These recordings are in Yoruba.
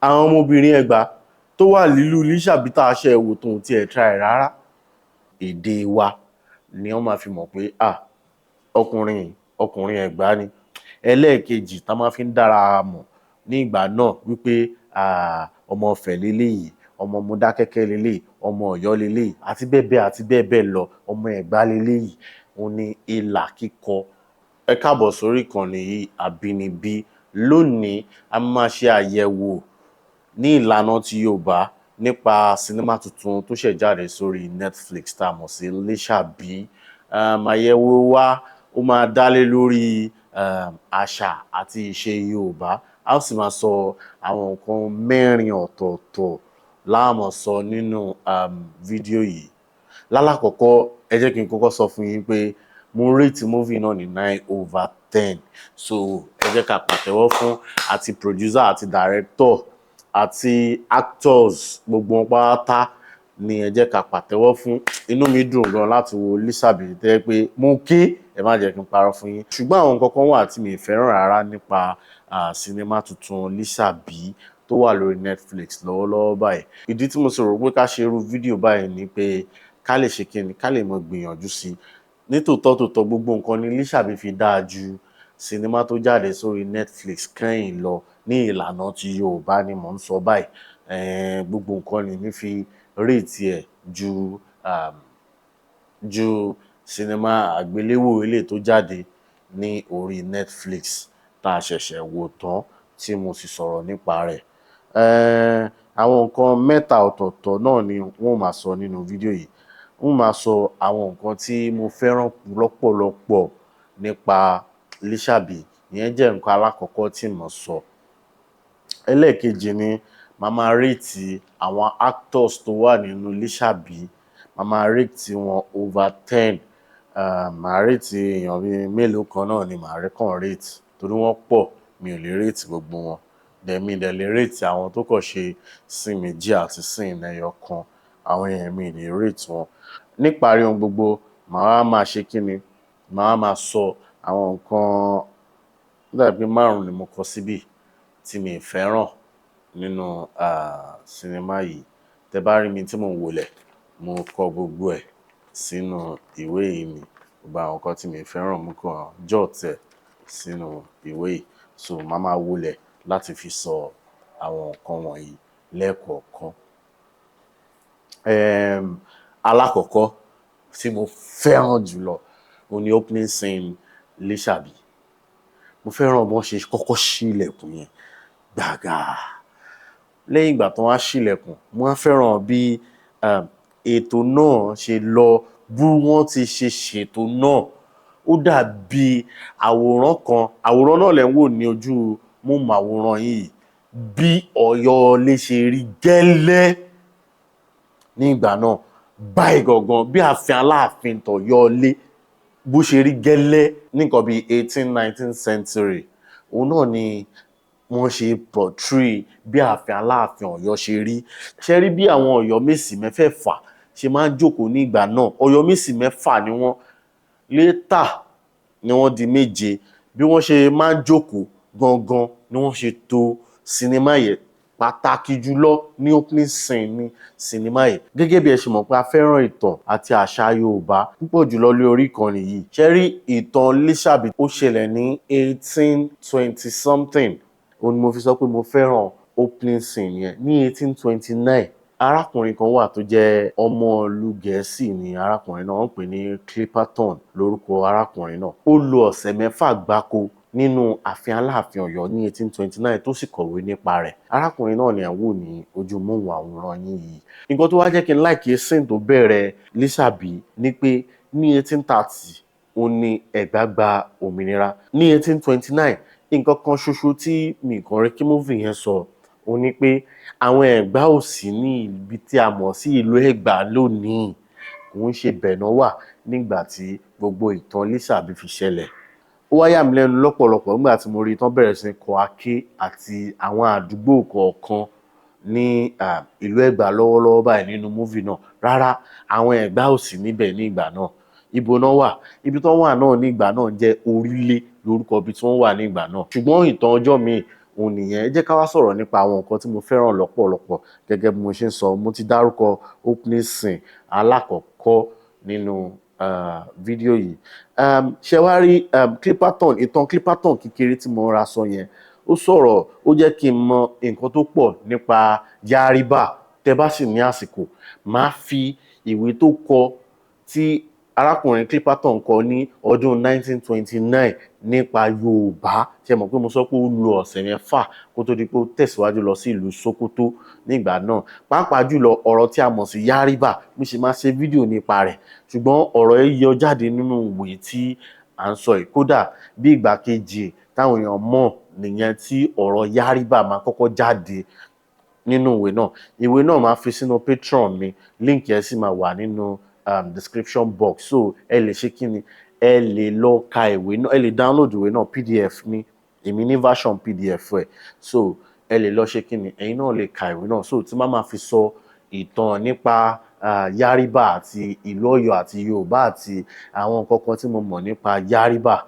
àwọn ọmọbìnrin Ẹ̀gbá tó wà lílù Lísàbí tá a ṣe ẹ̀wò tó ti ẹ̀ try rárá. Èdè wa ni wọ́n máa fi mọ̀ pé ọkùnrin Ẹ̀gbá ni. Ẹlẹ́ẹ̀kejì tá máa fi ń dára mọ̀ ní ìgbà náà wípé ọmọ Ọ̀fẹ̀ leléyìí, ọmọ Modákẹ́kẹ́ leléyìí, ọmọ Ọ̀yọ́ leléyìí àti bẹ́ẹ̀ bẹ́ẹ̀ lọ, ọmọ Ẹ̀gbá leléyìí. Òun ni ìlà kíkọ. Ẹ káàbọ̀ sórí ìkànnì yìí Àbínibí. Lónìí a máa ṣe àyẹ̀wò ní ìlànà ti Yorùbá nípa sinimá tuntun tó ṣẹ̀ jáde sórí Netflix tá a mọ̀ sí Lísàbí. Àyẹ̀wò wa ó máa dálé lórí àṣà àti ìṣe Yorùbá. A ó sì máa sọ àwọn nǹkan 4 ọ̀tọ̀ọ̀tọ̀ la máa sọ nínú fídíò yìí. Lálákọ̀ọ́kọ́ ẹ jẹ́ kí n kọ́kọ́ sọ fún yín pé mo rate movie náà ní 9/10. So ẹ jẹ́ ká pàtẹ́wọ́ fún àti producer àti director àti actors gbogbo wọn pátá ni ẹ jẹ́ ká pàtẹ́wọ́ fún. Inú mi dùn gan láti wo Lísàbí tẹ́ pé mo ké ẹ má jẹ́ kí n parọ́ fún yín. Ṣùgbọ́n àwọn nǹkan kan wà tí mi ì fẹ́ràn rárá nípa sinimá tuntun Lísàbí tó wà lórí Netflix lọ́wọ́lọ́wọ́ báyìí. Ìdí tí mo sì rò pé ká ṣe irú fídíò báyìí ni pé ká lè ṣe kíni, ká lè mọ gbìyànjú sí i. Nítòótọ́ gbogbo nǹkan ni Lísàbí fi dáa ju sinimá tó jáde sórí Netflix kẹ́yìn lọ ní ìlànà ti Yorùbá ni mò ń sọ báyìí. Gbogbo nǹkan ni mi fi rate ẹ̀ ju sinimá àgbéléwò ilé tó jáde ní orí Netflix tá a ṣẹ̀ṣẹ̀ wò tán tí mo sì sọ̀rọ̀ nípa rẹ̀. Àwọn nǹkan 3 ọ̀tọ̀ọ̀tọ̀ náà ni wọ́n máa sọ nínú fídíò yìí. Wọ́n máa sọ àwọn nǹkan tí mo fẹ́ràn lọ́pọ̀lọpọ̀ nípa Lísàbí. Ìyẹn jẹ́ nǹkan alákọ̀ọ́kọ́ tí mo sọ. Ẹlẹ́ẹ̀kejì ni màá máa rate àwọn actors tó wà nínú Lísàbí. Màá máa rate wọn over 10. Màá rate èèyàn bíi mélòó kan náà ni màá kàn rate torí wọ́n pọ̀, mi ò lè rate gbogbo wọn. Mi dẹ̀ lè rate àwọn tó kàn ṣe scene méjì àti scene ẹyọ kan. Àwọn èèyàn mi ò lè rate wọn. Níparí ohun gbogbo, màá máa ṣe kíni, màá máa sọ àwọn nǹkan ó dàbí 5 ni mo kọ síbí tí mi ì fẹ́ràn nínú sinimá yìí. Tẹ bá rí mi tí mò ń wòlẹ̀, mo kọ gbogbo ẹ̀ sínú ìwé yìí mi. Gbogbo àwọn nǹkan tí mi ì fẹ́ràn mo kàn jot ẹ̀ sínú ìwé yìí. So màá máa wòlẹ̀ láti fi sọ àwọn nǹkan wọ̀nyí lẹ́ẹ̀kọ̀ọ̀kan. Alákọ̀ọ́kọ́ tí mo fẹ́ràn jùlọ òun ni opening scene Lísàbí. Mo fẹ́ràn bọ́n ṣe kọ́kọ́ ṣí ilẹ̀kùn yẹn gbàgà. Lẹ́yìn ìgbà tí wọ́n á ṣí ilẹ̀kùn, mo wá fẹ́ràn bí ètò náà ṣe lọ, bí wọ́n ti ṣe ṣètò náà. Ó dàbí àwòrán kan, àwòrán náà lẹ̀ ń wò ní ojú móhùnmáwòrán yìí, bí Ọ̀yọ́lé ṣe rí gẹ́lẹ́ ní ìgbà náà. Báyìí gangan bí ààfin Aláàfin t'Ọ̀yọ́lé bó ṣe rí gẹ́lẹ́ ní nǹkan bí 18th-19th century. Òun náà ni wọ́n ṣe portray bí ààfin Aláàfin Ọ̀yọ́ ṣe rí. Ṣé rí bí àwọn Ọ̀yọ́mèsì mẹ́fẹ̀ẹ̀fà ṣe máa ń jókòó ní ìgbà náà? Ọ̀yọ́mèsì 4 ni wọ́n. Later ni wọ́n di 7. Bí wọ́n ṣe máa ń jókòó gangan ni wọ́n ṣe tò sinimá yẹn pàtàkì jùlọ ní opening scene ní sinimá yìí. Gẹ́gẹ́ bí ẹ ṣe mọ̀ pé a fẹ́ràn ìtàn àti àṣà Yorùbá púpọ̀ jùlọ lórí ìkànnì yìí. Ṣé rí ìtàn Lísàbí ó ṣẹlẹ̀ ní 1820 something. Òun ni mo fi sọ pé mo fẹ́ràn opening scene yẹn. Ní 1829, arákùnrin kan wà tó jẹ́ ọmọ ìlú Gẹ̀ẹ́sì ni arákùnrin náà. Wọ́n pè ní Clipperton lórúkọ arákùnrin náà. Ó lò ọ̀sẹ̀ 6 gbáko nínú ààfin Aláàfin Ọ̀yọ́ ní 1829 tó sì kọ̀wé nípa rẹ̀. Arákùnrin náà ni à ń wò ní ojú móhùnmáwòrán yín yìí. Nǹkan tó wá jẹ́ kí n like scene tó bẹ̀rẹ̀ Lísàbí ni pé ní 1830 òun ni Ẹ̀gbá gba òmìnira. Ní 1829 nǹkan kan ṣoṣo tí mi kàn rí kí movie yẹn sọ òun ni pé àwọn Ẹ̀gbá ò sí ní ibi tí a mọ̀ sí ìlú Ẹ̀gbá lónìí. Kò ń ṣe bẹ́ẹ̀ náà wà nígbà tí gbogbo ìtàn Lísàbí fi ṣẹlẹ̀. Ó wá yà mí lẹ́nu lọ́pọ̀lọpọ̀ nígbà tí mo rí tán bẹ̀rẹ̀ sí kọ Aké àti àwọn àdúgbò kọ̀ọ̀kan ní ìlú Ẹ̀gbá lọ́wọ́lọ́wọ́ báyìí nínú movie náà. Rárá, àwọn Ẹ̀gbá ò sí níbẹ̀ ní ìgbà náà. Ibo náà wà? Ibi tán wà náà ní ìgbà náà jẹ́ Orílé lórúkọ ibi tí wọ́n wà ní ìgbà náà. Ṣùgbọ́n ìtàn ọjọ́ míì òun nìyẹn. Ẹ jẹ́ ká wá sọ̀rọ̀ nípa àwọn nǹkan tí mo fẹ́ràn lọ́pọ̀lọpọ̀. Gẹ́gẹ́ bí mo ṣe ń sọ, mo ti dárúkọ opening scene alákọ̀ọ́kọ́ nínú fídíò yìí. Ṣé wá rí Clipperton, ìtàn Clipperton kékeré tí mo ra sọ yẹn, ó sọ̀rọ̀, ó jẹ́ kí n mọ nǹkan tó pọ̀ nípa Yariba. Tẹ́ bá sì ní àsìkò, máa fi ìwé tó kọ tí arákùnrin Clipperton kọ ní ọdún 1929 nípa Yorùbá. Ṣé mọ̀ pé mo sọ pé ó lo ọ̀sẹ̀ mẹ́fà kó tó di pé ó tẹ̀síwájú lọ sí ìlú Sokoto nígbà náà. Pàápàá jùlọ ọ̀rọ̀ tí a mọ̀ sí Yariba, mo sì máa ṣe fídíò nípa rẹ̀. Ṣùgbọ́n ọ̀rọ̀ yìí yọ jáde nínú ìwé tí à ń sọ yìí. Kódà bí ìgbà kejì táwọn èèyàn mọ̀ nìyẹn tí ọ̀rọ̀ Yariba máa kọ́kọ́ jáde nínú ìwé náà. Ìwé náà máa fi sínú Patreon mi, link yẹn sì máa wà nínú description box. So ẹ lè ṣe kí ni, ẹ lè lọ ka ìwé náà, ẹ lè download ìwé náà, PDF ni, èmi ní version PDF ẹ̀. So ẹ lè lọ ṣe kí ni, ẹ̀yin náà lè ka ìwé náà. So tí máa fi sọ ìtàn nípa Yariba àti ìlú Ọ̀yọ́ àti Yorùbá àti àwọn nǹkan kan tí mo mọ̀ nípa Yariba,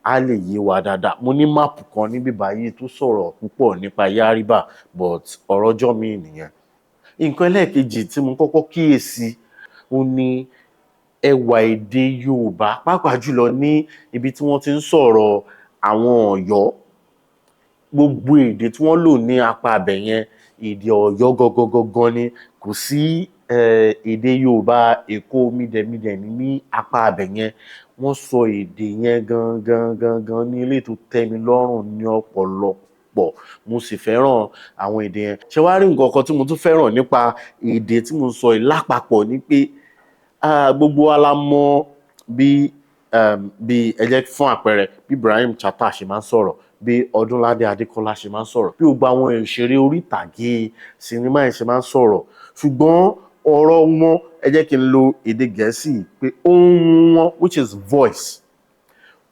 á lè yé wa dáadáa. Mo ní máàpù kan níbí báyìí tó sọ̀rọ̀ púpọ̀ nípa Yariba, but ọ̀rọ̀ ọjọ́ mi nìyẹn. Nǹkan ẹlẹ́ẹ̀kejì tí mo kọ́kọ́ kíyèsí, ó ní ẹwà èdè Yorùbá, pàápàá jùlọ ní ibi tí wọ́n ti ń sọ̀rọ̀ àwọn Ọ̀yọ́. Gbogbo èdè tí wọ́n lò ní apá abẹ yẹn, èdè Ọ̀yọ́ gangan ni. Kò sí èdè Yorùbá Èkó mídẹ̀mídẹ̀ ní apá abẹ yẹn. Wọ́n sọ èdè yẹn gangan ní ilé tó tẹ́ mi lọ́rùn ní ọ̀pọ̀lọpọ̀. Mo sì fẹ́ràn àwọn èdè yẹn. Ṣé wá rí nǹkan kan tí mo tún fẹ́ràn nípa èdè tí mo sọ yìí lápapọ̀ ni pé gbogbo wa la mọ̀ bí ẹ jẹ́ fún àpẹẹrẹ bí Ibrahim Chatta ṣe máa ń sọ̀rọ̀, bí Ọdúnládé Adékọ́lá ṣe máa ń sọ̀rọ̀, bí gbogbo àwọn òṣèré orí ìtàgé sinimá yẹn ṣe máa ń sọ̀rọ̀. Ṣùgbọ́n ọ̀rọ̀ wọn, ẹ jẹ́ kí n lo èdè Gẹ̀ẹ́sì pé ohùn wọn, which is voice,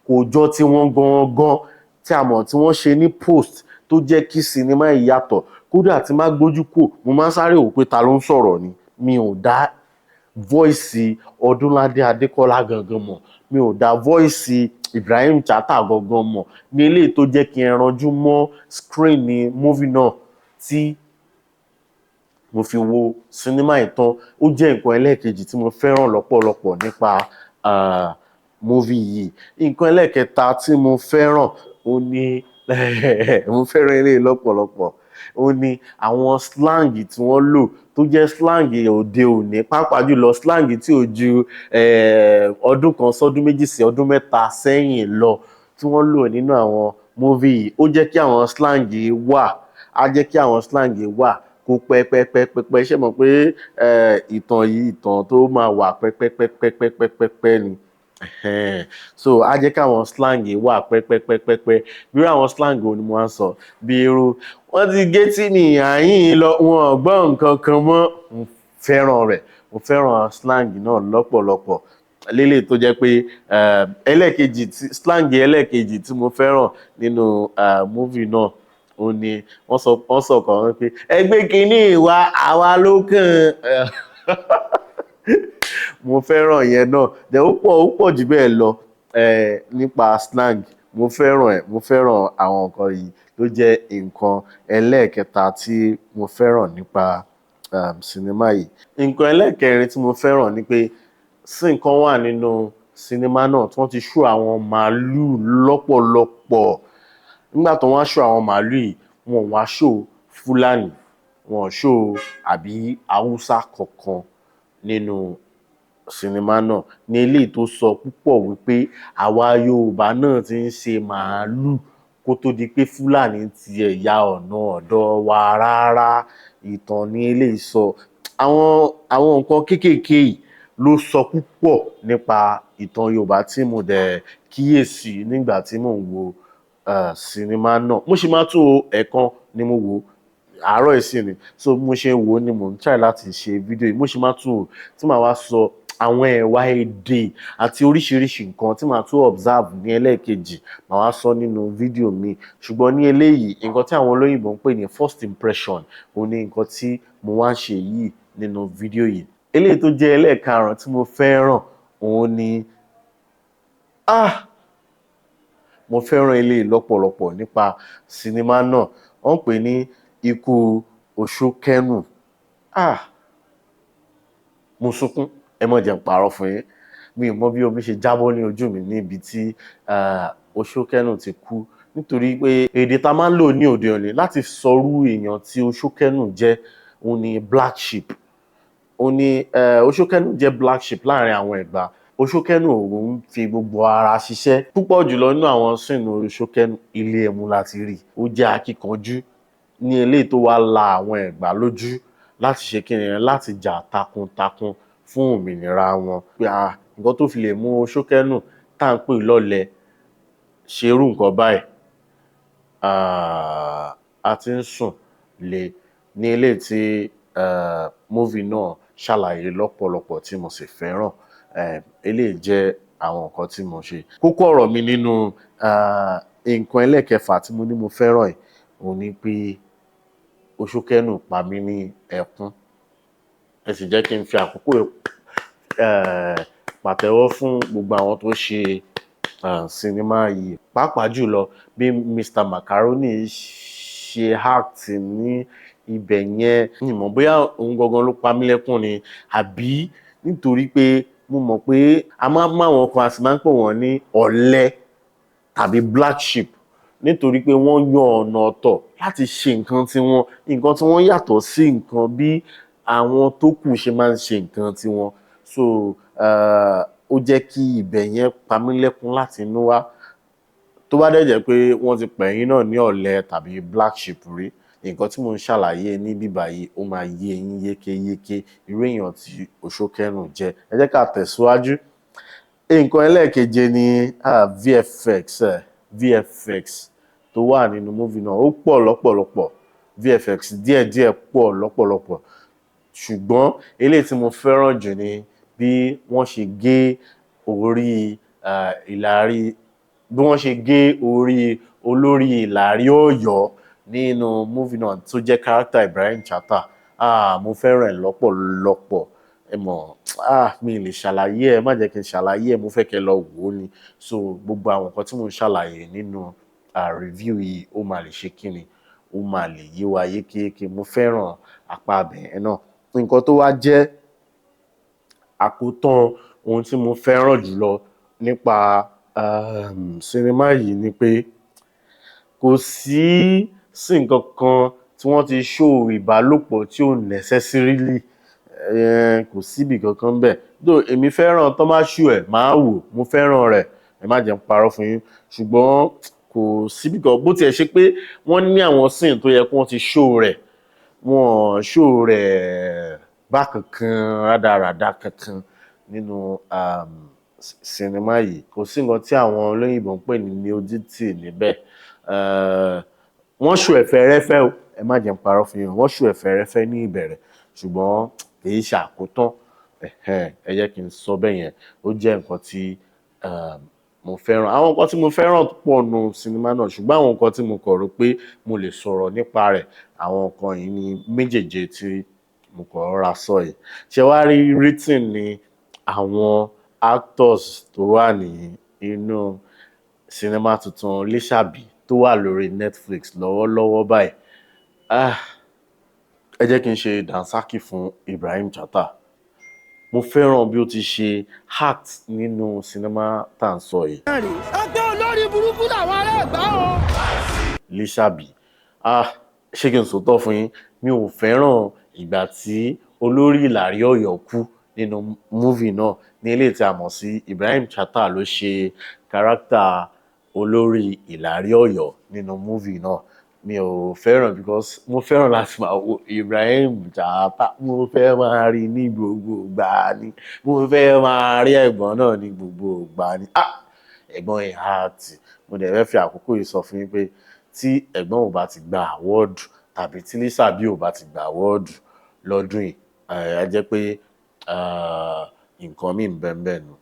kò jọ tí wọ́n gangan tí a mọ̀ tí wọ́n ṣe ní post tó jẹ́ kí sinimá yìí yàtọ̀. Kódà tí máa gbójú kò, mo máa sáré wò pé ta ló ń sọ̀rọ̀ ni. Mi ò dá voice Ọdúnládé Adékọ́lá gangan mọ̀, mi ò dá voice Ibrahim Chatta gangan mọ̀. Ní eléyìí tó jẹ́ kí n ranjú mọ́ screen ní movie náà tí mo fi wo sinimá ìtàn. Ó jẹ́ nǹkan ẹlẹ́ẹ̀kejì tí mo fẹ́ràn lọ́pọ̀lọpọ̀ nípa movie yìí. Nǹkan ẹlẹ́ẹ̀kẹta tí mo fẹ́ràn, ó ní mo fẹ́ràn eléyìí lọ́pọ̀lọpọ̀, ó ní àwọn slang tí wọ́n lò tó jẹ́ slang òde òní, pàápàá jùlọ slang tí ò ju ọdún kan sọ́dún méjì sí ọdún mẹ́ta sẹ́yìn lọ tí wọ́n lò nínú àwọn movie yìí. Ó jẹ́ kí àwọn slang wà, á jẹ́ kí àwọn slang wà kó pẹ́pẹ́pẹ́pẹ́. Ṣé mọ̀ pé ìtàn yìí, ìtàn tó máa wà pẹ́pẹ́pẹ́pẹ́pẹ́pẹ́ ni. So á jẹ́ kí àwọn slang wà pẹ́pẹ́pẹ́pẹ́pẹ́. Bí àwọn slang wo ni mo máa ń sọ, bí irú wọ́n ti gé tí ní àyín lọ, wọn ò gbọ́ nǹkan kan mọ́. Mo fẹ́ràn rẹ̀, mo fẹ́ràn slang náà lọ́pọ̀lọpọ̀. Lélẹ̀ tó jẹ́ pé slang ẹlẹ́ẹ̀kejì tí mo fẹ́ràn nínú movie náà, ó ní wọ́n sọ kan pé ẹgbẹ́ kìíní wa àwa ló kàn. Mo fẹ́ràn yẹn náà. Ó pọ̀ jù bẹ́ẹ̀ lọ nípa slang. Mo fẹ́ràn ẹ̀, mo fẹ́ràn àwọn nǹkan yìí tó jẹ́ nǹkan ẹlẹ́ẹ̀kẹta tí mo fẹ́ràn nípa sinimá yìí. Nǹkan ẹlẹ́ẹ̀kẹrin tí mo fẹ́ràn ni pé scene kan wà nínú sinimá náà tí wọ́n ti show àwọn màálù lọ́pọ̀lọpọ̀. Nígbà tó wọ́n show àwọn màálù yìí, wọn wá show Fúlàní, wọn show àbí Haúsá kankan nínú sinimá náà. Ní eléyìí tó sọ púpọ̀ wípé àwa Yorùbá náà ti ń ṣe màálù kó tó di pé Fúlàní ti ya ọ̀nà ọ̀dọ̀ wa rárá. Ìtàn ní eléyìí sọ. Àwọn nǹkan kéékèèké yìí ló sọ púpọ̀ nípa ìtàn Yorùbá tí mo dẹ̀ kíyèsí nígbà tí mò ń wo sinimá náà. Mo sì máa tún ẹ̀kan ni mo wò, àárọ̀ ìsìn ni. So mo ṣe wò ni mo ń try láti ṣe fídíò yìí. Mo sì máa tún tí màá wá sọ àwọn ẹ̀wà èdè àti oríṣiríṣi nǹkan tí màá tún observe ní ẹlẹ́ẹ̀kejì, màá wá sọ nínú fídíò mi. Ṣùgbọ́n ní eléyìí, nǹkan tí àwọn olóyìnbó ń pè ní first impression, ó ní nǹkan tí mo wá ń ṣe yìí nínú fídíò yìí. Eléyìí tó jẹ́ ẹlẹ́ẹ̀karùn-ún tí mo fẹ́ràn, òun ni mo fẹ́ràn eléyìí lọ́pọ̀lọpọ̀ nípa sinimá náà. Wọ́n pè ní Ikú Oṣókẹ́nù. Mo sunkún, ẹ má jẹ́ n parọ́ fún yín. Mi ò mọ bí omi ṣe jábọ́ ní ojú mi níbi tí Oṣókẹ́nù ti kú, nítorí pé èdè tá máa ń lò ní òde òní láti sọrú èèyàn tí Oṣókẹ́nù jẹ́, òun ni black sheep. Òun ni Oṣókẹ́nù jẹ́ black sheep láàrin àwọn Ẹ̀gbá. Oṣókẹ́nù òun fi gbogbo ara ṣiṣẹ́. Púpọ̀ jùlọ nínú àwọn sínú Oṣókẹ́nù, ilé ẹmu láti rí. Ó jẹ́ akíkanjú ní eléyìí tó wá la àwọn Ẹ̀gbá lójú láti ṣe kíni yẹn, láti jà takuntakun fún òmìnira wọn. Pé nǹkan tó fi lè mú Oṣókẹ́nù tá à ń pè lọ́lẹ ṣerú nǹkan báyìí, a ti ń sùn lé ní eléyìí tí movie náà ṣàlàyé lọ́pọ̀lọpọ̀ tí mo sì fẹ́ràn. Eléyìí jẹ́ àwọn nǹkan tí mo ṣe. Kókó ọ̀rọ̀ mi nínú nǹkan ẹlẹ́kẹfà tí mo ní mo fẹ́ràn yìí, òun ni pé Oṣókẹ́nù pa mí ní ẹkún. Ẹ sì jẹ́ kí n fi àkókò pàtẹ́wọ́ fún gbogbo àwọn tó ṣe sinimá yìí. Pàápàá jùlọ bí Mr. Macaroni ṣe act ní ibẹ̀ yẹn. Mi ò mọ̀ bóyá òun gangan ló pa mí lẹ́kún ni, àbí nítorí pé mo mọ̀ pé a máa ń mú àwọn kan, a sì máa ń pè wọ́n ní ọ̀lẹ tàbí black sheep, nítorí pé wọ́n yan ọ̀nà ọ̀tọ̀ láti ṣe nǹkan tí wọ́n yàtọ̀ sí nǹkan bí àwọn tó kù ṣe máa ń ṣe nǹkan tí wọ́n. So ó jẹ́ kí ibẹ̀ yẹn pa mí lẹ́kún láti inú wá. Tó bá dẹ̀ jẹ́ pé wọ́n ti pẹ̀yìn náà ní ọ̀lẹ tàbí black sheep rí, nǹkan tí mo ń ṣàlàyé ní bíbá yìí ó máa yé yín yékéyéké irú èèyàn tí Oṣókẹ́nù jẹ́. Ẹ jẹ́ ká tẹ̀síwájú. Nǹkan ẹlẹ́ẹ̀keje ni VFX tó wà nínú movie náà. Ó pọ̀ lọ́pọ̀lọpọ̀. VFX díẹ̀díẹ̀ pọ̀ lọ́pọ̀lọpọ̀. Ṣùgbọ́n eléyìí tí mo fẹ́ràn jù ni bí wọ́n ṣe gé orí olórí Ìlàrí Ọ̀yọ́ nínú movie náà tó jẹ́ character Ibrahim Chatta. Mo fẹ́ràn ẹ̀ lọ́pọ̀lọpọ̀. Ẹ mọ̀, mi lè ṣàlàyé ẹ̀, má jẹ́ kí n ṣàlàyé ẹ̀, mo fẹ́ kẹ́ lọ wò ó ni. So gbogbo àwọn nǹkan tí mo ń ṣàlàyé nínú review yìí ó máa lè ṣe kíni, ó máa lè yé wa yékéyéké. Mo fẹ́ràn apá ibẹ̀ náà. Nǹkan tó wá jẹ́ àkótán ohun tí mo fẹ́ràn jùlọ nípa sinimá yìí ni pé kò sí nǹkan kan tí wọ́n ti show ìbálòpọ̀ tí ò necessarily, kò síbì kankan bẹ́ẹ̀. Though èmi fẹ́ràn tó máa show ẹ̀, máa wò, mo fẹ́ràn rẹ̀, ẹ má jẹ́ n parọ́ fún yín. Ṣùgbọ́n kò síbì kan, bó tiẹ̀ ṣe pé wọ́n ní àwọn scene tó yẹ kí wọ́n ti show rẹ̀, wọ́n show rẹ̀ bákankan rádaràda kankan nínú sinimá yìí. Kò sí nǹkan tí àwọn olóyìnbó ń pè ní nudity níbẹ̀. Wọ́n show ẹ̀ fẹ́rẹ́fẹ́ o, ẹ má jẹ́ n parọ́ fún yín, wọ́n show ẹ̀ fẹ́rẹ́fẹ́ ní ìbẹ̀rẹ̀, ṣùgbọ́n kì í ṣe àkótán. Ẹ jẹ́ kí n sọ bẹ́ẹ̀ yẹn. Ó jẹ́ nǹkan tí mo fẹ́ràn. Àwọn nǹkan tí mo fẹ́ràn pọ̀ nínú sinimá náà, ṣùgbọ́n àwọn nǹkan tí mo kọ̀ rò pé mo lè sọ̀rọ̀ nípa rẹ̀, àwọn nǹkan yìí ni méjèèje tí mo kọ̀ rọra sọ yìí. Ṣé wá rí written ni àwọn actors tó wà ní inú sinimá tuntun Lísàbí tó wà lórí Netflix lọ́wọ́lọ́wọ́ báyìí. Ẹ jẹ́ kí n ṣe dànsákì fún Ibrahim Chatta. Mo fẹ́ràn bí ó ti ṣe act nínú sinimá tá à ń sọ yìí. Ẹgbẹ́ olórí burúkú làwọn ará Ẹ̀gbá o. Lísàbí. Ṣé kí n sòótọ́ fún yín? Mi ò fẹ́ràn ìgbà tí olórí Ìlàrí Ọ̀yọ́ kú nínú movie náà. Ní eléyìí tí a mọ̀ sí Ibrahim Chatta ló ṣe character olórí Ìlàrí Ọ̀yọ́ nínú movie náà. Mi ò fẹ́ràn, because mo fẹ́ràn láti máa wo Ibrahim Chatta. Mo fẹ́ máa rí ní gbogbo ìgbà ni. Mo fẹ́ máa rí ẹ̀gbọ́n náà ní gbogbo ìgbà ni. Ẹ̀gbọ́n yẹn act. Mo dẹ̀ fẹ́ fi àkókò yìí sọ fún yín pé tí ẹ̀gbọ́n ò bá ti gba award tàbí tí Lísàbí ò bá ti gba award lọ́dún yìí, a jẹ́ pé nǹkan míì ń bẹ́ẹ̀ nù.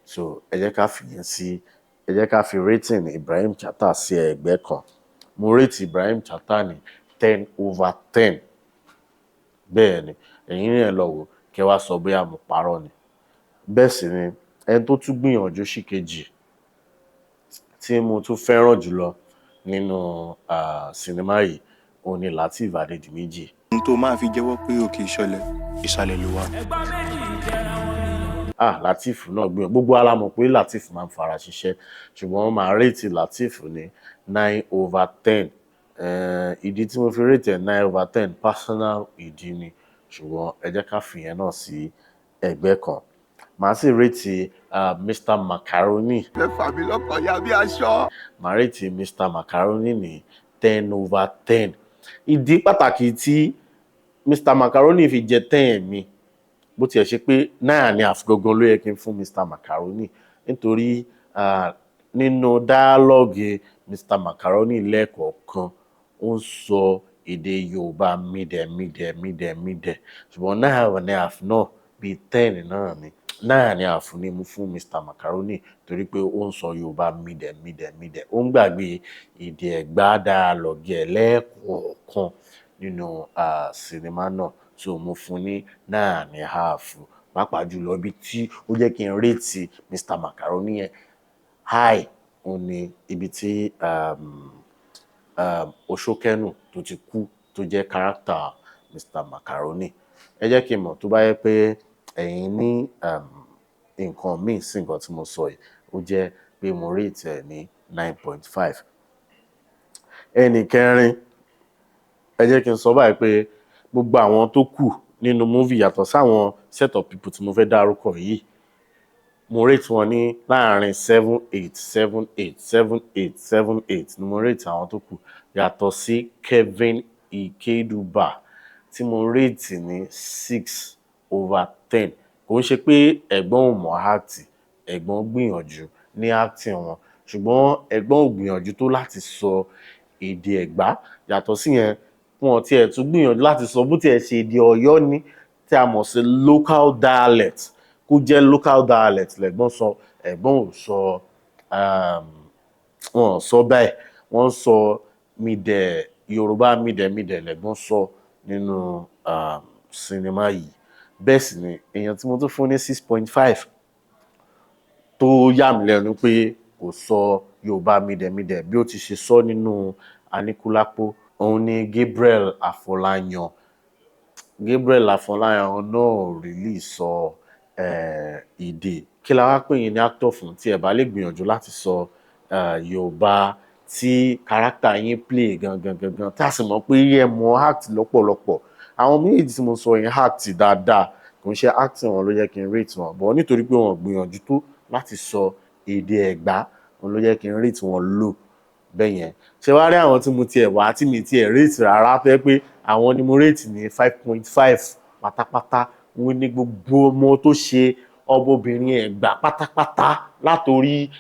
So ẹ jẹ́ ká fi rating Ibrahim Chatta sí ẹgbẹ́ kan. Mo rate Ibrahim Chatta ní 10/10. Bẹ́ẹ̀ ni, ẹ̀yin náà lọ wò kẹ́ wá sọ bóyá mo parọ́ ni. Bẹ́ẹ̀ sì ni ẹni tó tún gbìyànjú sí kejì tí mo tún fẹ́ràn jùlọ nínú sinimá yìí òun ni Lateef Adédìméjì. ohun tó máa fi jẹ́wọ́ pé òkè ìsàlẹ̀ ló wà. Lateef náà gbìyànjú, gbogbo wa la mọ̀ pé Lateef máa ń fara ṣiṣẹ́, ṣùgbọ́n màá rate Lateef ní 9/10. Ìdí tí mo fi rate 9/10 personal ìdí ni, ṣùgbọ́n ẹ jẹ́ ká fìyẹn náà sí ẹgbẹ́ kan. Màá sì rate Mr. Macaroni. mẹ́fà mi lọ́kàn ya bí aṣọ. Màá rate Mr. Macaroni ní 10/10. Ìdí pàtàkì tí Mr. Macaroni fi jẹ 10 mi, bó tiẹ̀ ṣe pé 9.5 gangan ló yẹ kí n fún Mr. Macaroni, nítorí nínú dialogue Mr. Macaroni lẹ́ẹ̀kọ̀ọ̀kan ó ń sọ èdè Yorùbá mídẹ̀, ṣùgbọ́n 9.5 náà bíi 10 náà ni. 9.5 ni mo fún Mr. Macaroni torí pé ó ń sọ Yorùbá mídẹ̀, ó ń gbàgbé èdè Ẹ̀gbá dialogue ẹ̀ lẹ́ẹ̀kọ̀ọ̀kan nínú sinimá náà, so mo fún ní 9.5. Pàápàá jùlọ ibi tí ó jẹ́ kí n rate Mr. Macaroni yẹn high òun ni ibi tí Oṣókẹ́nù tó ti kú tó jẹ́ character Mr. Macaroni. Ẹ jẹ́ kí n mọ̀ tó bá yẹ pé ẹ̀yin ní nǹkan míì sí nǹkan tí mo sọ yìí, ó jẹ́ pé mo rate ẹ̀ ní 9.5. Ẹnì kẹrin, ẹ jẹ́ kí n sọ báyìí pé gbogbo àwọn tó kù nínú movie yàtọ̀ sáwọn set of people tí mo fẹ́ dárúkọ yìí, mo rate wọn ní láàrin 7/8 ni mo rate àwọn tó kù, yàtọ̀ sí Kevin Ikeduba tí mo rate ní 6/10. Kò ń ṣe pé ẹ̀gbọ́n ò mọ̀ act, ẹ̀gbọ́n gbìyànjú ní acting wọn, ṣùgbọ́n ẹ̀gbọ́n ò gbìyànjú tó láti sọ èdè Ẹ̀gbá. Yàtọ̀ sí yẹn, wọn tiẹ̀ tún gbìyànjú láti sọ bó tiẹ̀ ṣe èdè Ọ̀yọ́ ní tí a mọ̀ sí local dialect, kó jẹ́ local dialect lẹ́gbọ́n sọ, ẹ̀gbọ́n ò sọ wọn ò sọ bẹ́ẹ̀, wọ́n sọ Yorùbá mídẹ̀ lẹ́gbọ́n sọ nínú sinimá yìí. Bẹ́ẹ̀ sì ni èèyàn tí mo tún fún ní 6.5 tó yà mí lẹ́nu pé kò sọ Yorùbá mídẹ̀ bí ó ti ṣe sọ nínú Aníkúlápó, òun ni Gabriel Afọláyan. Gabriel Afọláyan náà really sọ èdè. Kí la wá pè yín ní actor fún tí ẹ bá lè gbìyànjú láti sọ Yorùbá tí character yín play gangan, tá a sì mọ̀ pé ẹ mọ̀ act lọ́pọ̀lọpọ̀. Àwọn méjèèjì tí mo sọ yẹn act dáadáa, kò ń ṣe acting wọn ló yẹ kí n rate wọn, but nítorí pé wọn gbìyànjú tó láti sọ èdè Ẹ̀gbá, wọn ló yẹ kí n rate wọn low bẹ́yẹn. Ṣé wá rí àwọn tí mo tiẹ̀ wá tí mi tiẹ̀ rate rárá fẹ́ pé àwọn ni mo rate ní 5.5 pátápátá. Wọ́n ní gbogbo ọmọ tó ṣe ọmọbìnrin Ẹ̀gbá pátápátá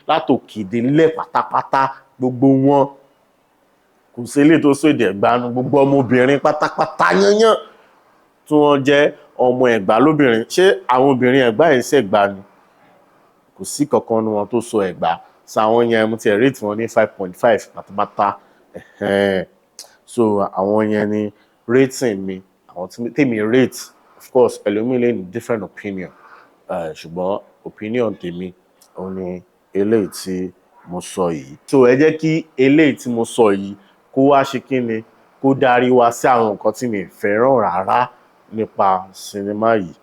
látòkè délẹ̀ pátápátá, gbogbo wọn kò sí eléyìí tó sọ èdè Ẹ̀gbá nu, gbogbo ọmọbìnrin pátápátá yányán tí wọ́n jẹ́ ọmọ Ẹ̀gbá lóbìnrin. Ṣé àwọn obìnrin Ẹ̀gbá yìí ṣe Ẹ̀gbá ni? Kò sí kankan nu wọn tó sọ Ẹ̀gbá. So àwọn yẹn mo tiẹ̀ rate wọn ní 5.5 pátápátá. So àwọn yẹn ni rating mi, àwọn tèmi rate. Of course ẹlòmíì lè ní different opinion, ṣùgbọ́n opinion tèmi òun ni eléyìí tí mo sọ yìí. So ẹ jẹ́ kí eléyìí tí mo sọ yìí kó wá ṣe kí ni, kó darí wa sí àwọn nǹkan tí mi fẹ́ràn rárá nípa sinimá yìí.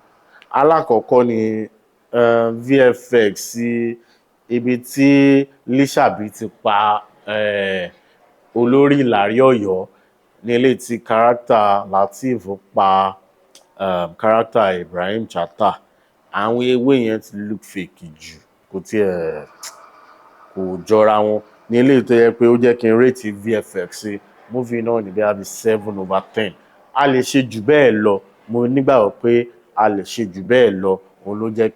Alákọ̀ọ́kọ́ ni VFX, ibi tí Lísàbí ti pa olórí Ìlàrí Ọ̀yọ́, ní eléyìí tí character Lateef pa character Ibrahim Chatta. Àwọn ewé yẹn ti look fake jù, kò jọra wọn. Ní eléyìí tó yẹ pé ó jẹ́ kí n rate VFX movie náà ní bí 7/10. A lè ṣe jù bẹ́ẹ̀ lọ, mo nígbàgbọ́ pé a lè ṣe jù bẹ́ẹ̀ lọ, òun ló jẹ́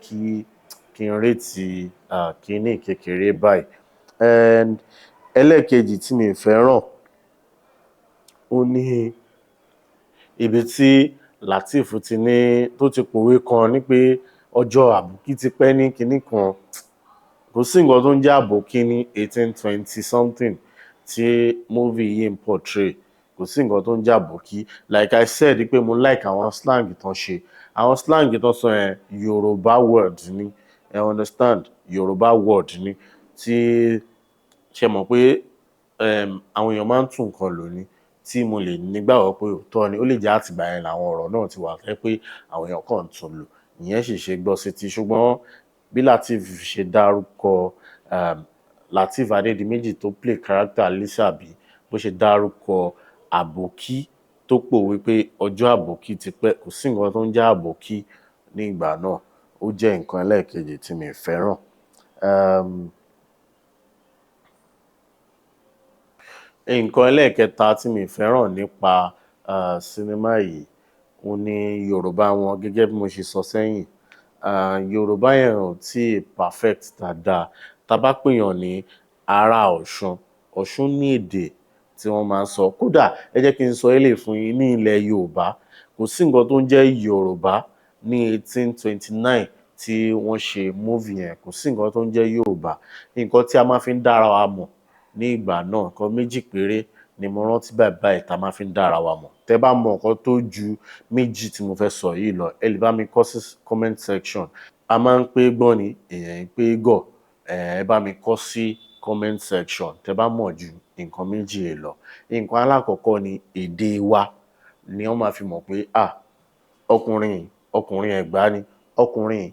kí n rate kíní kékeré báyìí. And ẹlẹ́ẹ̀kejì tí mi fẹ́ràn ó ní ibi tí Lateef tó ti pòwe kan ní pé ọjọ́ àbòkí ti pẹ́ ní kinní kan. Kò sí nǹkan tó ń jẹ́ àbòkí ní 1820 something tí movie yìí ń portray. Kò sí nǹkan tó ń jẹ́ àbòkí. Like I said pé mo like àwọn slang tán ṣe. Àwọn slang tán sọ yẹn Yorùbá word ni, you understand? Yorùbá word ni tí ṣe mọ̀ pé àwọn èèyàn máa ń tún nǹkan lò ní tí mo lè nígbàgbọ́ pé òótọ́ ni ó lè jẹ́ àtìgbà yẹn làwọn ọ̀rọ̀ náà ti wà fẹ́ pé àwọn èèyàn kàn ń tún lò ìyẹn sì ṣe gbọ́ sétí ṣùgbọ́n bí Lateef ṣe dárúkọ Lateef Adédìméjì tó play character Lísàbí bó ṣe dárúkọ àbòkí tó pòwe pé ọjọ́ àbòkí ti pẹ́ kò sí nǹkan tó ń jẹ́ àbòkí ní ìgbà náà ó jẹ́ nǹkan ẹlẹ́ẹ̀kejì tí mi fẹ́ràn. Nǹkan ẹlẹ́ẹ̀kẹta tí mi fẹ́ràn nípa sinimá yìí òun ni Yorùbá wọn gẹ́gẹ́ bí mo ṣe sọ sẹ́yìn. Yorùbá yẹn ò tí perfect dáadáa. Tá bá pèèyàn ní ará Ọ̀ṣun, Ọ̀ṣun ní èdè tí wọ́n máa ń sọ. Kódà ẹ jẹ́ kí n sọ eléyìí fún yín ní ilẹ̀ Yorùbá kò sí nǹkan tó ń jẹ́ Yorùbá ní 1829 tí wọ́n ṣe movie yẹn kò sí nǹkan tó ń jẹ́ Yorùbá. Nǹkan tí a máa fi ń dára wa mọ̀ ní ìgbà náà nǹkan méjì péré ni mo rántí báyìí tá máa fi ń dára wa mọ̀. Tẹ́ bá mọ nǹkan tó ju méjì tí mo fẹ́ sọ yìí lọ ẹ lè bá mi kọ sí comment section. A máa ń pé gbọ́n ni èèyàn ń pé gọ̀ ẹ bá mi kọ sí comment section tẹ́ bá mọ̀ ju nǹkan méjì yìí lọ. Nǹkan alákọ̀ọ́kọ́ ni èdè wa ni wọ́n máa fi mọ̀ pé ọkùnrin Ẹ̀gbá ni ọkùnrin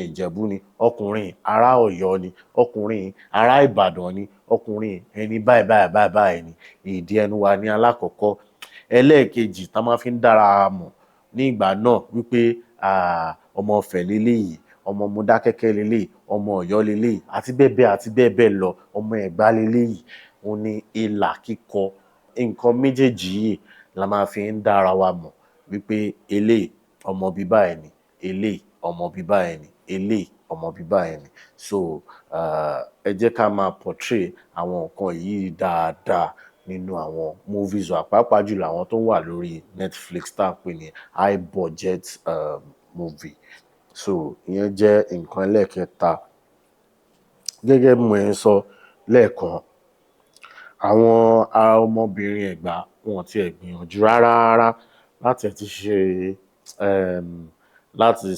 Ìjẹ̀bú ni ọkùnrin ará Ọ̀yọ́ ni ọkùnrin ará Ìbàdàn ni ọkùnrin ẹni báyìí ni èdè ẹnu wa ní alákọ̀ọ́kọ́. Ẹlẹ́ẹ̀kejì tá máa fi ń dára wa mọ̀ ní ìgbà náà wípé ọmọ Ọ̀fẹ̀ leléyìí ọmọ Modákẹ́kẹ́ leléyìí ọmọ Ọ̀yọ́ leléyìí àti bẹ́ẹ̀ bẹ́ẹ̀ lọ ọmọ Ẹ̀gbá leléyìí òun ni ìlà kíkọ. Nǹkan méjèèjì yìí la máa fi ń dára wa mọ̀ wípé eléyìí ọmọ bíbá ẹ̀ ni eléyìí ọmọ bíbá ẹ̀ ni eléyìí ọmọ bíbá ẹ̀ ni. So ẹ jẹ́ ká máa portray àwọn nǹkan yìí dáadáa nínú àwọn movies wa pàápàá jùlọ àwọn tó wà lórí Netflix tá ń pè ní high budget movie. So ìyẹn jẹ́ nǹkan ẹlẹ́ẹ̀kẹta. Gẹ́gẹ́ bí mo ń sọ lẹ́ẹ̀kan àwọn ọmọbìnrin Ẹ̀gbá wọn ti ẹ̀ gbìyànjú rárá láti ti ṣe láti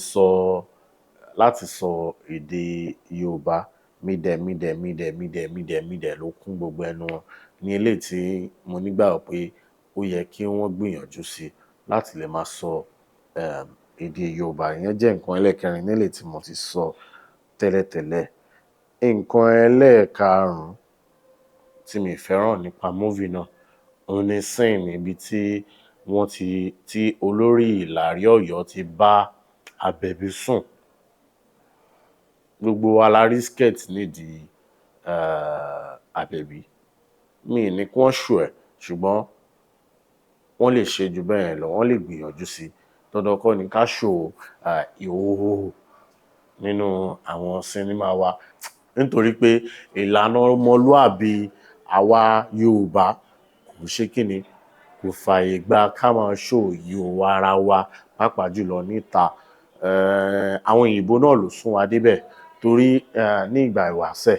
sọ èdè Yorùbá mídẹ̀ ló kún gbogbo ẹnu wọn ní eléyìí tí mo nígbàgbọ́ pé ó yẹ kí wọ́n gbìyànjú sí láti lè máa sọ èdè Yorùbá. Ìyẹn jẹ́ nǹkan ẹlẹ́ẹ̀kẹrin nílé tí mo ti sọ tẹ́lẹ̀tẹ́lẹ̀. Nǹkan ẹlẹ́ẹ̀karùn-ún tí mi fẹ́ràn nípa movie náà òun ni scene níbi tí olórí Ìlàrí Ọ̀yọ́ ti bá Àbẹ̀bí sùn. Gbogbo wa la rí skirt nídìí Àbẹ̀bí. Mi ní kí wọ́n show ẹ̀ ṣùgbọ́n wọ́n lè ṣe jù bẹ́ẹ̀ lọ wọ́n lè gbìyànjú sí. Dandan kọ́ ni ká show ìhòòhò nínú àwọn sinimá wa nítorí pé ìlànà ọmọlúàbí àwa Yorùbá kò ṣe kíni kò fààyè gba ká máa show ìhòòhò ara wa pàápàá jùlọ níta. Àwọn òyìnbó náà ló sún wa débẹ̀ torí ní ìgbà ìwáṣẹ̀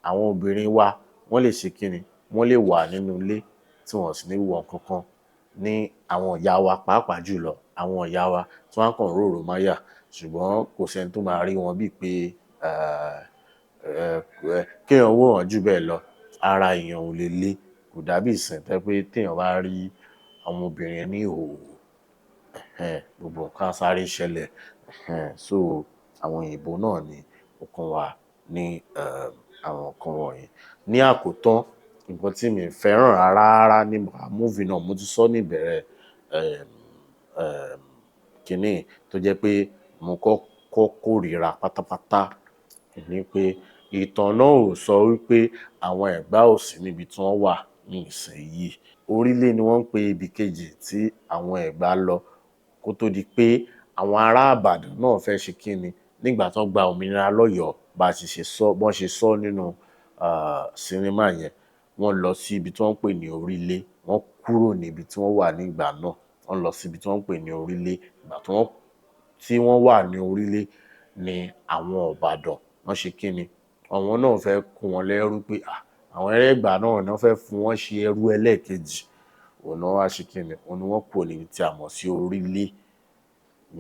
àwọn obìnrin wa wọ́n lè ṣe kíni wọ́n lè wà nínú ilé tí wọ́n sì ní wọ nǹkan kan ní àwọn ìyá wa pàápàá jùlọ àwọn ìyá wa tí wọ́n kàn rorò máyà ṣùgbọ́n kò sẹ́ni tó máa rí wọn bíi pé kéèyàn wò wọ́n jù bẹ́ẹ̀ lọ ara èèyàn ò lè le kò dàbí ìsìn tẹ́ pé téèyàn bá rí ọmọbìnrin ní ìhòòhò gbogbo nǹkan á sáré ṣẹlẹ̀. So àwọn òyìnbó náà ni ó kàn wá ní àwọn nǹkan wọ̀nyí. Ní àkótán nǹkan tí mi fẹ́ràn rárá nípa movie náà mo ti sọ ní ìbẹ̀rẹ̀ kìíní tó jẹ́ pé mo kọ́kọ́ kórìíra pátápátá ni pé ìtàn náà ò sọ wípé àwọn Ẹ̀gbá ò sí níbi tí wọ́n wà ní ìsinyìí. Orílẹ̀ ni wọ́n ń pe ibi kejì tí àwọn Ẹ̀gbá lọ kó tó di pé àwọn ará Ìbàdàn náà fẹ́ ṣe kíni nígbà tó gba òmìnira lọ́yọ̀ọ́ bọ́n ṣe sọ nínú sinimá yẹn wọ́n lọ sí ibi tí wọ́n ń pè ní Orílẹ̀ wọ́n kúrò níbi tí wọ́n wà nígbà náà wọ́n lọ sí ibi tí wọ́n ń pè ní Orílẹ̀ ìgbà tí wọ́n wà ní Orílẹ̀ ni àwọn Ìbàdàn wọ́n ṣe kíni àwọn náà fẹ́ kó wọn lẹ́rú pé àwọn Ẹlẹ́gbà náà fẹ́ fún wọn ṣe ẹrú ẹlẹ́ẹ̀kejì òun náà wá ṣe kíni òun ni wọ́n kúrò níbi tí a mọ̀ sí Orílẹ̀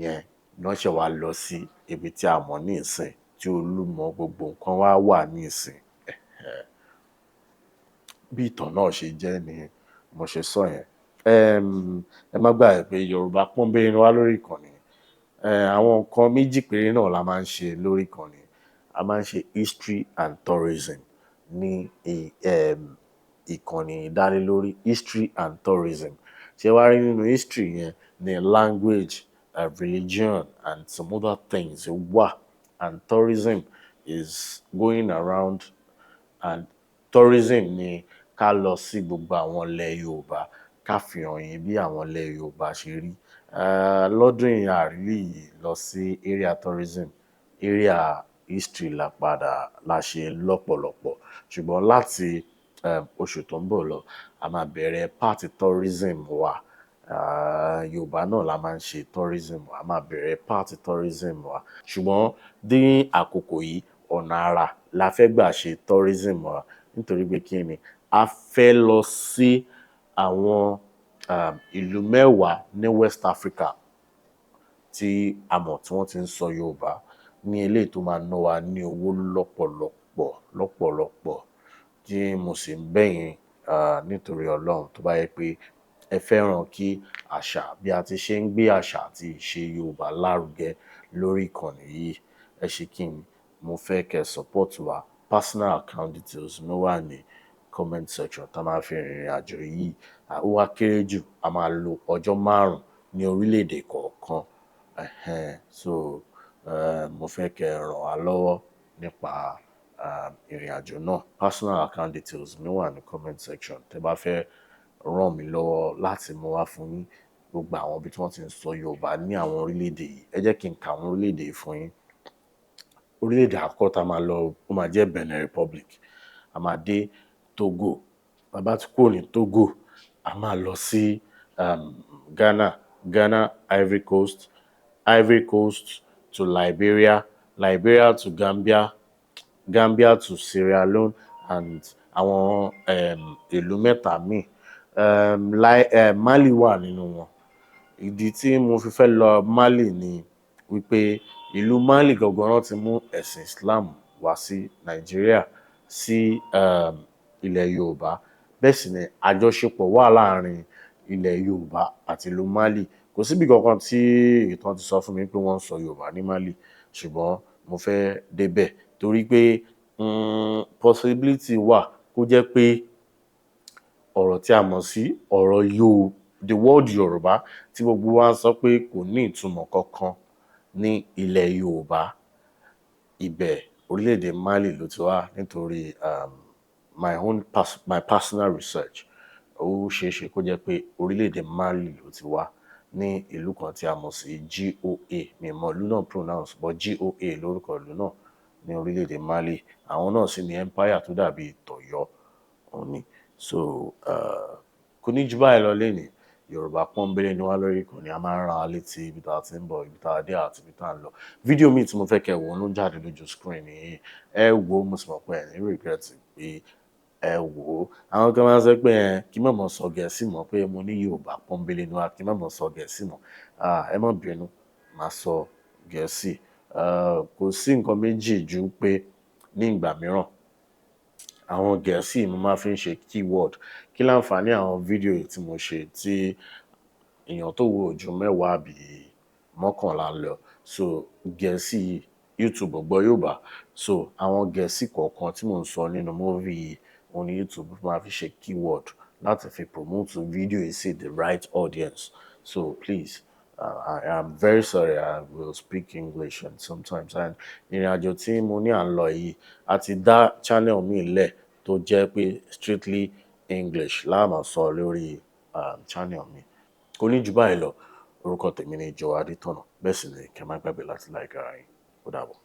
yẹn náà ṣe wá lọ sí ibi tí a mọ̀ ní ìsìn tí Olúmọ gbogbo nǹkan wá wà ní ìsìn. bí ìtàn náà ṣe jẹ́ ni mo ṣe sọ yẹn. Ẹ má gbàgbé pé Yorùbá Pọ́nbélé ni wá lórí ìkànnì. Àwọn nǹkan méjì péré náà la máa ń ṣe lórí ìkànnì. A máa ń ṣe history and tourism ní ìkànnì ìdánilórí history and tourism. Ṣé wá rí nínú history yẹn ní language, religion and some other things wà, and tourism is going around, and tourism ni ká lọ sí gbogbo àwọn ilẹ̀ Yorùbá ká fi hàn yín bí àwọn ilẹ̀ Yorùbá ṣe rí. Lọ́dún yìí a really lọ sí area tourism, area history la ṣe lọ́pọ̀lọpọ̀, ṣùgbọ́n láti oṣù tó ń bọ̀ lọ a máa bẹ̀rẹ̀ part tourism wa. Yorùbá náà la máa ń ṣe tourism, a máa bẹ̀rẹ̀ part tourism wa, ṣùgbọ́n ní àkókò yìí ọ̀nà àrà la fẹ́ gbà ṣe tourism wa, nítorí pé kí ni a fẹ́ lọ sí àwọn ìlú mẹ́wàá ní West Africa tí a mọ̀ tí wọ́n ti ń sọ Yorùbá, ní eléyìí tó máa ná wa ní owó lọ́pọ̀lọpọ̀ tí mo sì ń bẹ̀ yín nítorí Ọlọ́run tó bá yẹ pé ẹ fẹ́ràn kí àṣà bí a ti ṣe ń gbé àṣà àti ìṣe Yorùbá lárugẹ lórí ìkànnì yìí, ẹ ṣe kí ni mo fẹ́ kẹ́ support wa. Personal account details ló wà ní comment section tá máa fi rìnrìn àjò yìí. Ó wá kéré jù a máa lo ọjọ́ 5 ní orílẹ̀-èdè kọ̀ọ̀kan. So mo fẹ́ kẹ́ ràn wá lọ́wọ́ nípa ìrìn àjò náà. Personal account details ló wà ní comment section tẹ́ bá fẹ́ ràn mí lọ́wọ́ láti mú wá fún yín gbogbo àwọn ibi tí wọ́n ti ń sọ Yorùbá ní àwọn orílẹ̀-èdè yìí. Ẹ jẹ́ kí n ka àwọn orílẹ̀-èdè yìí fún yín. Orílẹ̀-èdè àkọ́kọ́ tá máa lọ ó máa jẹ́ Benin Republic. A máa dé Togo. Bàbá tí kúrò ní Togo a máa lọ sí Ghana, Ivory Coast to Liberia to Gambia to Sierra Leone and àwọn ìlú mẹ́ta míì. Mali wà nínú wọn. Ìdí tí mo fi fẹ́ lọ Mali ni wípé ìlú Mali gangan náà ti mú ẹ̀sìn Islam wá sí Nàìjíríà, sí ilẹ̀ Yorùbá. Bẹ́ẹ̀ sì ni àjọṣepọ̀ wà láàrin ilẹ̀ Yorùbá àti ìlú Mali. Kò síbi kankan tí ìtàn ti sọ fún mi pé wọ́n ń sọ Yorùbá ní Mali, ṣùgbọ́n mo fẹ́ débẹ̀ torí pé possibility wà kó jẹ́ pé ọ̀rọ̀ tí a mọ̀ sí ọ̀rọ̀ the word Yorùbá tí gbogbo wa ń sọ pé kò ní ìtumọ̀ kankan ní ilẹ̀ Yorùbá, ibẹ̀ orílẹ̀-èdè Mali ló ti wá. Nítorí my personal research, ó ṣeéṣe kó jẹ́ pé orílẹ̀-èdè Mali ló ti wá ní ìlú kan tí a mọ̀ sí GOA. Mi ò mọ ìlú náà pronounce but GOA lórúkọ ìlú náà ní orílẹ̀-èdè Mali. Àwọn náà sì ní empire tó dàbí tọ̀yọ́ òní. So kò ní jù báyìí lọ lénìí. Yorùbá Pọ́nbélé ni wá lórí ìkànnì. A máa ń rán wa létí ibi tá a ti ń bọ̀, ibi tá a dé àti ibi tá a ń lọ. Fídíò míì tí mo fẹ́ kẹ́ wò ló ń jáde lójú screen yìí. Ẹ wò ó, mo sì mọ̀ pé ẹ ní regret pé ẹ wò ó. Àwọn kan máa ń sọ pé kí n má mọ̀ sọ Gẹ̀ẹ́sì mọ̀, pé mo ní Yorùbá Pọ́nbélé ni wá kí n má mọ̀ sọ Gẹ̀ẹ́sì mọ̀. Ẹ má bínú, màá sọ Gẹ̀ẹ́sì. Kò sí nǹkan méjì ju pé ní ìgbà mìíràn àwọn Gẹ̀ẹ́sì mo máa fi ń ṣe keyword. Kí láǹfààní àwọn fídíò tí mo ṣe tí èèyàn tó wò ju 10 àbí 11 lọ. So Gẹ̀ẹ́sì YouTube ò gbọ́ Yorùbá. So àwọn Gẹ̀ẹ́sì kọ̀ọ̀kan tí mò ń sọ nínú movie yìí òun ni YouTube máa fi ṣe keyword láti fi promote fídíò yìí sí the right audience. So please, I am very sorry, I will speak English and sometimes. And ìrìn àjò tí mo ní à ń lọ yìí, a ti dá channel mi lẹ̀ tó jẹ́ pé strictly English la máa sọ lórí channel mi. Kò ní jù báyìí lọ. Orúkọ tèmi ni Joe Adétọ̀nà. Bẹ́ẹ̀ sì ni kẹ́ má gbàgbé láti like ara yín. Ó dàbọ̀.